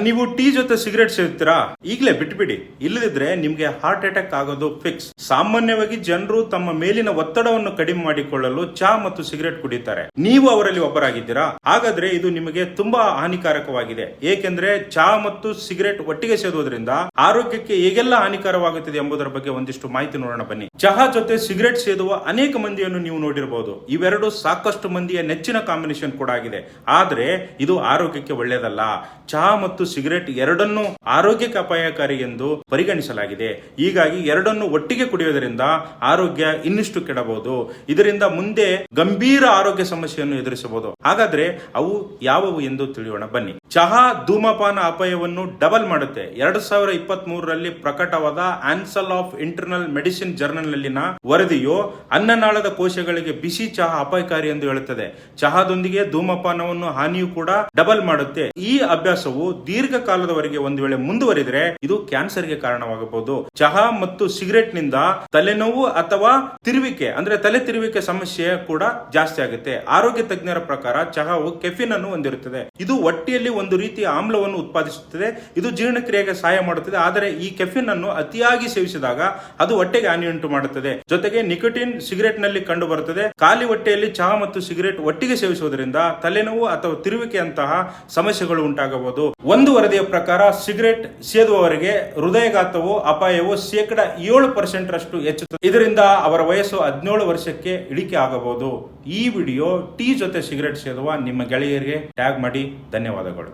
ನೀವು ಟೀ ಜೊತೆ ಸಿಗರೇಟ್ ಸೇರ್ತೀರಾ? ಈಗಲೇ ಬಿಟ್ಬಿಡಿ, ಇಲ್ಲದಿದ್ರೆ ನಿಮ್ಗೆ ಹಾರ್ಟ್ ಅಟ್ಯಾಕ್ ಆಗೋದು ಫಿಕ್ಸ್. ಸಾಮಾನ್ಯವಾಗಿ ಜನರು ತಮ್ಮ ಮೇಲಿನ ಒತ್ತಡವನ್ನು ಕಡಿಮೆ ಮಾಡಿಕೊಳ್ಳಲು ಚಹಾ ಮತ್ತು ಸಿಗರೇಟ್ ಕುಡಿತಾರೆ. ನೀವು ಅವರಲ್ಲಿ ಒಬ್ಬರಾಗಿದ್ದೀರಾ? ಹಾಗಾದ್ರೆ ಇದು ನಿಮಗೆ ತುಂಬಾ ಹಾನಿಕಾರಕವಾಗಿದೆ. ಏಕೆಂದ್ರೆ ಚಹಾ ಮತ್ತು ಸಿಗರೇಟ್ ಒಟ್ಟಿಗೆ ಸೇದುವುದರಿಂದ ಆರೋಗ್ಯಕ್ಕೆ ಹೇಗೆಲ್ಲ ಹಾನಿಕಾರವಾಗುತ್ತದೆ ಎಂಬುದರ ಬಗ್ಗೆ ಒಂದಿಷ್ಟು ಮಾಹಿತಿ ನೋಡೋಣ ಬನ್ನಿ. ಚಹಾ ಜೊತೆ ಸಿಗರೇಟ್ ಸೇದುವ ಅನೇಕ ಮಂದಿಯನ್ನು ನೀವು ನೋಡಿರಬಹುದು. ಇವೆರಡು ಸಾಕಷ್ಟು ಮಂದಿಯ ನೆಚ್ಚಿನ ಕಾಂಬಿನೇಷನ್ ಕೂಡ ಆಗಿದೆ. ಆದ್ರೆ ಇದು ಆರೋಗ್ಯಕ್ಕೆ ಒಳ್ಳೆಯದಲ್ಲ. ಚಹಾ ಮತ್ತು ಸಿಗರೇಟ್ ಎರಡನ್ನೂ ಆರೋಗ್ಯಕ್ಕೆ ಅಪಾಯಕಾರಿ ಎಂದು ಪರಿಗಣಿಸಲಾಗಿದೆ. ಹೀಗಾಗಿ ಎರಡನ್ನು ಒಟ್ಟಿಗೆ ಕುಡಿಯೋದರಿಂದ ಆರೋಗ್ಯ ಇನ್ನಿಷ್ಟು ಕೆಡಬಹುದು. ಇದರಿಂದ ಮುಂದೆ ಗಂಭೀರ ಆರೋಗ್ಯ ಸಮಸ್ಯೆಯನ್ನು ಎದುರಿಸಬಹುದು. ಹಾಗಾದ್ರೆ ಅವು ಯಾವುವು ಎಂದು ತಿಳಿಯೋಣ ಬನ್ನಿ. ಚಹಾ ಧೂಮಪಾನ ಅಪಾಯವನ್ನು ಡಬಲ್ ಮಾಡುತ್ತೆ. 2023ರಲ್ಲಿ ಪ್ರಕಟವಾದ ಆನ್ಸಲ್ ಆಫ್ ಇಂಟರ್ನಲ್ ಮೆಡಿಸಿನ್ ಜರ್ನಲ್ ನಲ್ಲಿನ ವರದಿಯು ಅನ್ನನಾಳದ ಕೋಶಗಳಿಗೆ ಬಿಸಿ ಚಹಾ ಅಪಾಯಕಾರಿ ಎಂದು ಹೇಳುತ್ತದೆ. ಚಹಾದೊಂದಿಗೆ ಧೂಮಪಾನವನ್ನು ಹಾನಿಯೂ ಕೂಡ ಡಬಲ್ ಮಾಡುತ್ತೆ. ಈ ಅಭ್ಯಾಸವು ದೀರ್ಘಕಾಲದವರೆಗೆ ಒಂದು ವೇಳೆ ಮುಂದುವರಿದರೆ ಇದು ಕ್ಯಾನ್ಸರ್ಗೆ ಕಾರಣವಾಗಬಹುದು. ಚಹಾ ಮತ್ತು ಸಿಗರೇಟ್ ನಿಂದ ತಲೆನೋವು ಅಥವಾ ತಿರುವಿಕೆ ಅಂದ್ರೆ ತಲೆ ತಿರುವಿಕೆ ಸಮಸ್ಯೆ ಕೂಡ ಜಾಸ್ತಿ ಆಗುತ್ತೆ. ಆರೋಗ್ಯ ತಜ್ಞರ ಪ್ರಕಾರ ಚಹಾವು ಕೆಫಿನ್ ಅನ್ನು ಹೊಂದಿರುತ್ತದೆ. ಇದು ಹೊಟ್ಟೆಯಲ್ಲಿ ಒಂದು ರೀತಿಯ ಆಮ್ಲವನ್ನು ಉತ್ಪಾದಿಸುತ್ತದೆ. ಇದು ಜೀರ್ಣಕ್ರಿಯೆಗೆ ಸಹಾಯ ಮಾಡುತ್ತದೆ. ಆದರೆ ಈ ಕೆಫಿನ್ ಅನ್ನು ಅತಿಯಾಗಿ ಸೇವಿಸಿದಾಗ ಅದು ಹೊಟ್ಟೆಗೆ ಹಾನಿಯುಂಟು ಮಾಡುತ್ತದೆ. ಜೊತೆಗೆ ನಿಕೋಟಿನ್ ಸಿಗರೇಟ್ ನಲ್ಲಿ ಕಂಡು ಬರುತ್ತದೆ. ಖಾಲಿ ಹೊಟ್ಟೆಯಲ್ಲಿ ಚಹಾ ಮತ್ತು ಸಿಗರೇಟ್ ಒಟ್ಟಿಗೆ ಸೇವಿಸುವುದರಿಂದ ತಲೆನೋವು ಅಥವಾ ತಿರುವಿಕೆಯಂತಹ ಸಮಸ್ಯೆಗಳು ಉಂಟಾಗಬಹುದು. ಒಂದು ವರದಿಯ ಪ್ರಕಾರ ಸಿಗರೇಟ್ ಸೇದುವವರಿಗೆ ಹೃದಯಘಾತವು ಅಪಾಯವು 7% ರಷ್ಟು ಹೆಚ್ಚುತ್ತದೆ. ಇದರಿಂದ ಅವರ ವಯಸ್ಸು 17 ವರ್ಷಕ್ಕೆ ಇಳಿಕೆ ಆಗಬಹುದು. ಈ ವಿಡಿಯೋ ಟೀ ಜೊತೆ ಸಿಗರೇಟ್ ಸೇದುವ ನಿಮ್ಮ ಗೆಳೆಯರಿಗೆ ಟ್ಯಾಗ್ ಮಾಡಿ. ಧನ್ಯವಾದಗಳು.